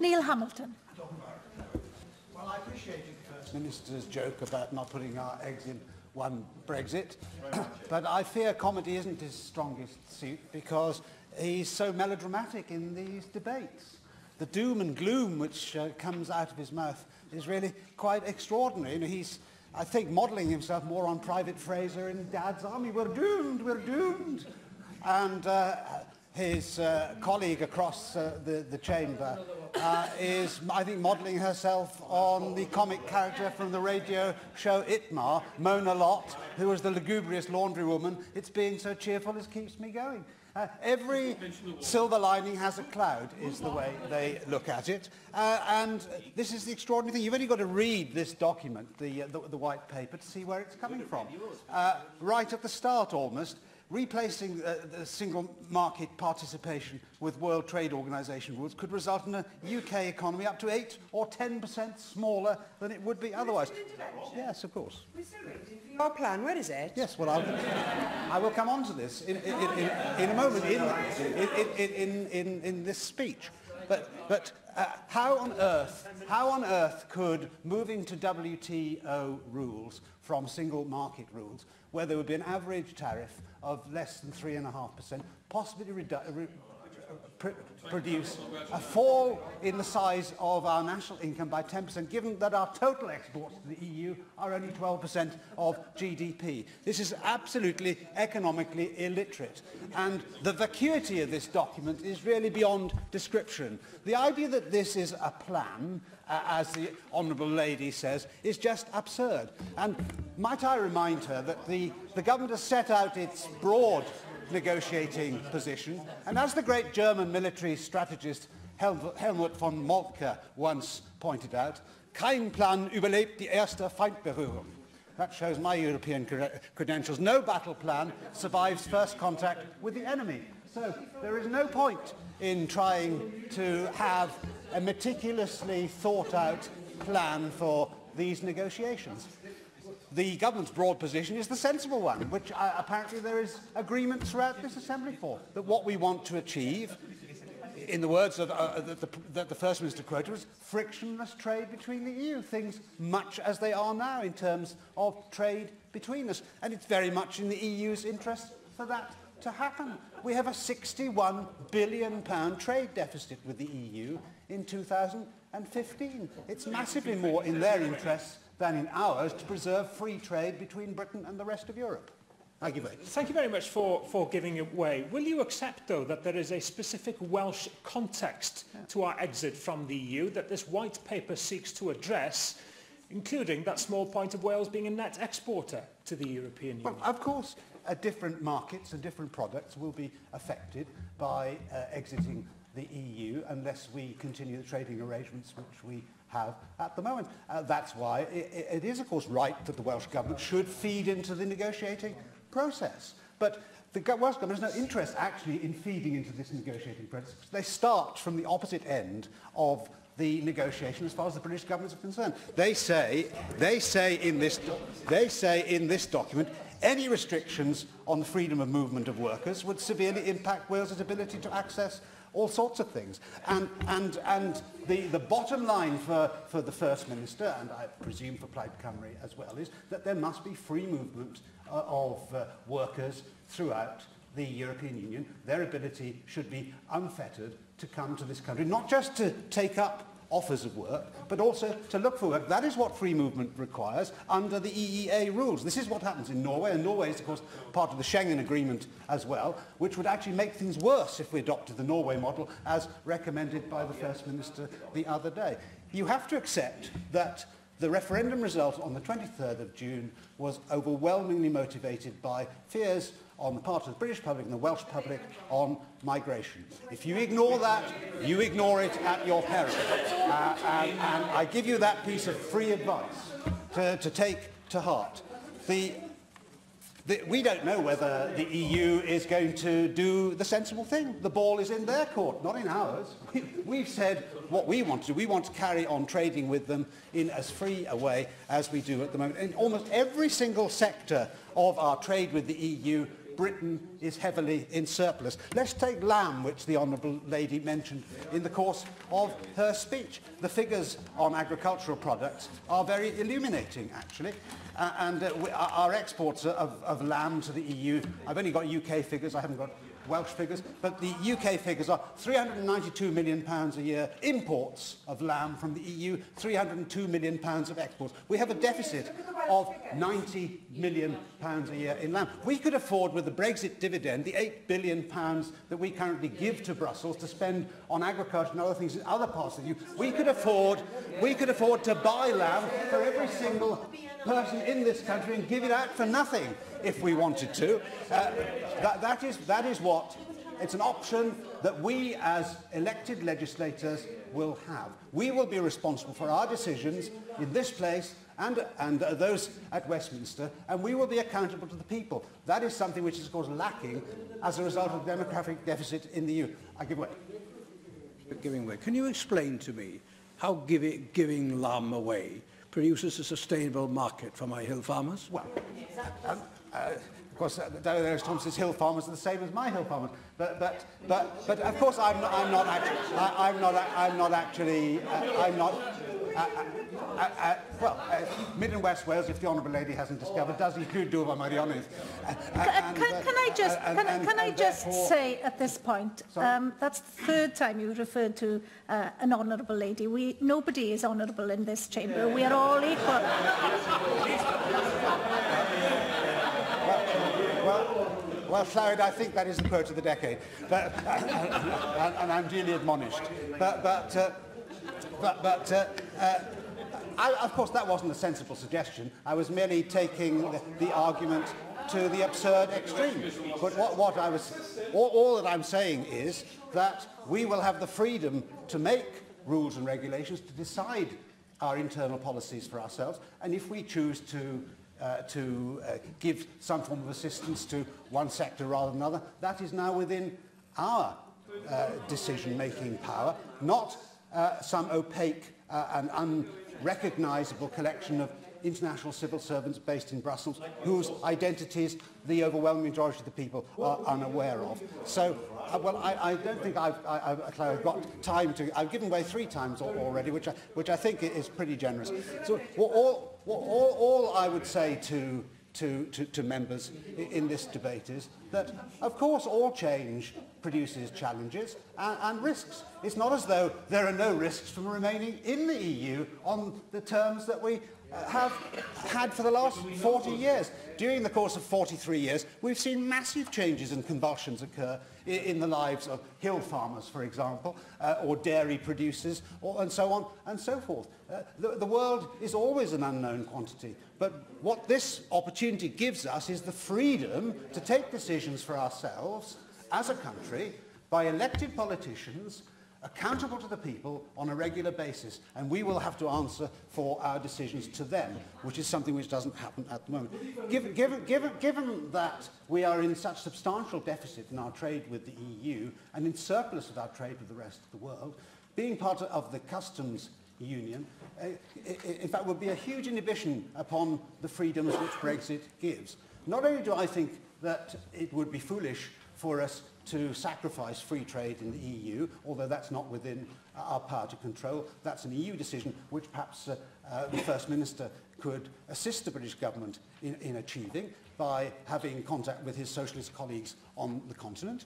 Neil Hamilton. Well, I appreciated the First Minister's joke about not putting our eggs in one Brexit, but I fear comedy isn't his strongest suit because he's so melodramatic in these debates. The doom and gloom which comes out of his mouth is really quite extraordinary. You know, he's, I think, modelling himself more on Private Fraser in Dad's Army. We're doomed, we're doomed. And his colleague across the chamber is, I think, modelling herself on the comic character from the radio show Itmar, Mona Lott, who was the lugubrious laundrywoman. It's being so cheerful as keeps me going. Every silver lining has a cloud, is the way they look at it. And this is the extraordinary thing. You've only got to read this document, the white paper, to see where it's coming from. Right at the start, almost, replacing the single market participation with World Trade Organization rules could result in a UK economy up to 8 or 10% smaller than it would be otherwise. Yes, of course. Your plan, where is it? Yes, well, I will come on to this in a moment in this speech. But how on earth could moving to WTO rules from single market rules, where there would be an average tariff of less than 3.5%, possibly produce a fall in the size of our national income by 10%, given that our total exports to the EU are only 12% of GDP. This is absolutely economically illiterate. And the vacuity of this document is really beyond description. The idea that this is a plan, as the Honourable Lady says, is just absurd. And might I remind her that the government has set out its broad negotiating position, and as the great German military strategist Helmut von Moltke once pointed out, kein Plan überlebt die erste Feindberührung. That shows my European credentials. No battle plan survives first contact with the enemy. So there is no point in trying to have a meticulously thought out plan for these negotiations. The government's broad position is the sensible one, which apparently there is agreement throughout this Assembly for, that what we want to achieve, in the words of, that the First Minister quoted, was frictionless trade between the EU, things much as they are now in terms of trade between us. And it's very much in the EU's interest for that to happen. We have a £61 billion trade deficit with the EU in 2015. It's massively more in their interests than in ours to preserve free trade between Britain and the rest of Europe. Thank you very much. Thank you very much for giving it way. Will you accept, though, that there is a specific Welsh context to our exit from the EU that this white paper seeks to address, including that small point of Wales being a net exporter to the European Union? Well, of course, different markets and different products will be affected by exiting the EU unless we continue the trading arrangements which we have at the moment. That's why it is, of course, right that the Welsh Government should feed into the negotiating process. But the Welsh Government has no interest, actually, in feeding into this negotiating process. They start from the opposite end of the negotiation as far as the British Government is concerned. They say in this document, any restrictions on the freedom of movement of workers would severely impact Wales's ability to access all sorts of things. And the bottom line for the First Minister, and I presume for Plaid Cymru as well, is that there must be free movement of workers throughout the European Union. Their ability should be unfettered to come to this country, not just to take up offers of work, but also to look for work. That is what free movement requires under the EEA rules. This is what happens in Norway, and Norway is, of course, part of the Schengen Agreement as well, which would actually make things worse if we adopted the Norway model as recommended by the First Minister the other day. You have to accept that the referendum result on the 23rd of June was overwhelmingly motivated by fears on the part of the British public and the Welsh public on migration. If you ignore that, you ignore it at your peril. And I give you that piece of free advice to take to heart. We don't know whether the EU is going to do the sensible thing. The ball is in their court, not in ours. We've said what we want to do. We want to carry on trading with them in as free a way as we do at the moment. In almost every single sector of our trade with the EU, Britain is heavily in surplus. Let's take lamb, which the Honourable Lady mentioned in the course of her speech. The figures on agricultural products are very illuminating, actually. Our exports of lamb to the EU, I've only got UK figures, I haven't got Welsh figures, but the UK figures are £392 million a year imports of lamb from the EU, £302 million of exports. We have a deficit of £90 million a year in lamb. We could afford, with the Brexit dividend, the £8 billion that we currently give to Brussels to spend on agriculture and other things in other parts of the EU. We could afford to buy lamb for every single person in this country and give it out for nothing if we wanted to. That is what, it's an option that we as elected legislators will have. We will be responsible for our decisions in this place and those at Westminster, and we will be accountable to the people. That is something which is, of course, lacking as a result of the demographic deficit in the EU. I give way. Giving away. Can you explain to me how giving lamb away produces a sustainable market for my hill farmers? Well, of course, David Thompson's hill farmers are the same as my hill farmers, but of course I'm not actually Mid and West Wales, if the Honourable Lady hasn't discovered, does include Dwfwa Meirionnydd. Can I just say at this point, that's the third time you referred to an Honourable Lady. Nobody is honourable in this chamber. We are all equal. Well, Llywyd, I think that is the quote of the decade, and I'm duly admonished. Of course, that wasn't a sensible suggestion. I was merely taking the argument to the absurd extreme. But all that I'm saying is that we will have the freedom to make rules and regulations to decide our internal policies for ourselves, and if we choose to give some form of assistance to one sector rather than another, that is now within our decision-making power, not some opaque and unrecognisable collection of international civil servants based in Brussels whose identities the overwhelming majority of the people are unaware of. So, I don't think I've got time to... I've given away 3 times already, which I think is pretty generous. So all I would say to members in this debate is that, of course, all change produces challenges and risks. It's not as though there are no risks from remaining in the EU on the terms that we have had for the last 40 years. During the course of 43 years, we've seen massive changes and convulsions occur in the lives of hill farmers, for example, or dairy producers, and so on and so forth. The world is always an unknown quantity, but what this opportunity gives us is the freedom to take decisions for ourselves as a country by elected politicians accountable to the people on a regular basis, and we will have to answer for our decisions to them, which is something which doesn't happen at the moment. Given that we are in such substantial deficit in our trade with the EU and in surplus of our trade with the rest of the world, being part of the customs union, in fact, would be a huge inhibition upon the freedoms which Brexit gives. Not only do I think that it would be foolish for us to sacrifice free trade in the EU, although that's not within our power to control. That's an EU decision which perhaps the First Minister could assist the British government in achieving by having contact with his socialist colleagues on the continent,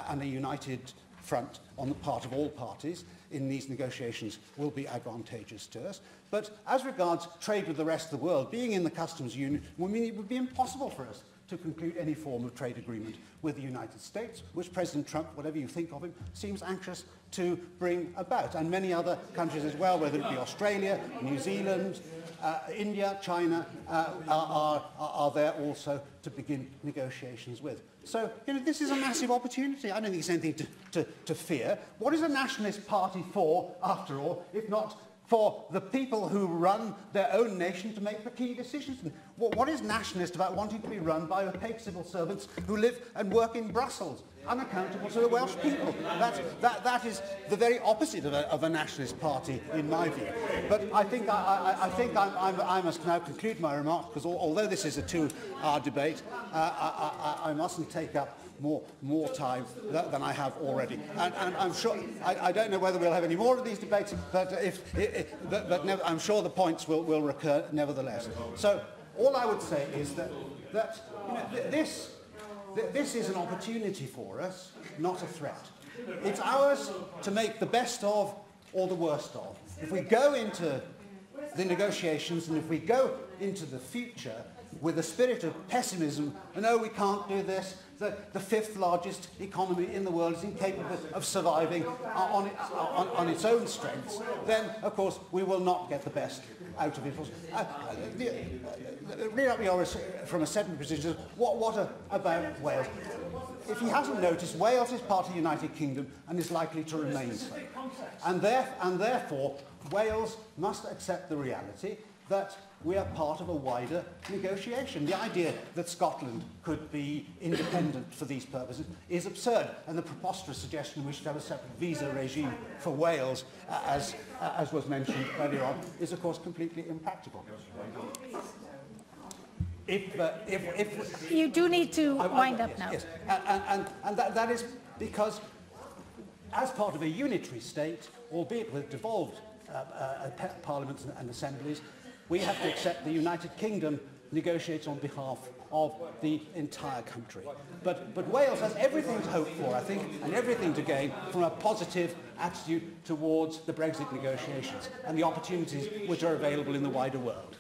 and a united front on the part of all parties in these negotiations will be advantageous to us. But as regards trade with the rest of the world, being in the customs union would mean it would be impossible for us to conclude any form of trade agreement with the United States, which President Trump, whatever you think of him, seems anxious to bring about, and many other countries as well, whether it be Australia, New Zealand, India, China, are there also to begin negotiations with. So, this is a massive opportunity. I don't think it's anything to fear. What is a nationalist party for, after all, if not for the people who run their own nation to make the key decisions? And what is nationalist about wanting to be run by opaque civil servants who live and work in Brussels, unaccountable to the Welsh people? That is the very opposite of a nationalist party, in my view. But I think I must now conclude my remarks, because although this is a 2-hour debate, I mustn't take up more time than I have already. And I'm sure, I don't know whether we'll have any more of these debates, but, I'm sure the points will recur nevertheless. So all I would say is that you know, this is an opportunity for us, not a threat. It's ours to make the best of or the worst of. If we go into the negotiations and if we go into the future with a spirit of pessimism, and oh, we can't do this, the fifth largest economy in the world is incapable of surviving on its own strengths, then, of course, we will not get the best out of it. From a second position, what about Wales? If he hasn't noticed, Wales is part of the United Kingdom and is likely to remain so. And therefore, Wales must accept the reality that we are part of a wider negotiation. The idea that Scotland could be independent for these purposes is absurd, and the preposterous suggestion we should have a separate visa regime for Wales, as was mentioned earlier on, is of course completely impractical. If you do need to wind up now. Yes, and that is because, as part of a unitary state, albeit with devolved parliaments and assemblies, we have to accept the United Kingdom negotiates on behalf of the entire country. But Wales has everything to hope for, I think, and everything to gain from a positive attitude towards the Brexit negotiations and the opportunities which are available in the wider world.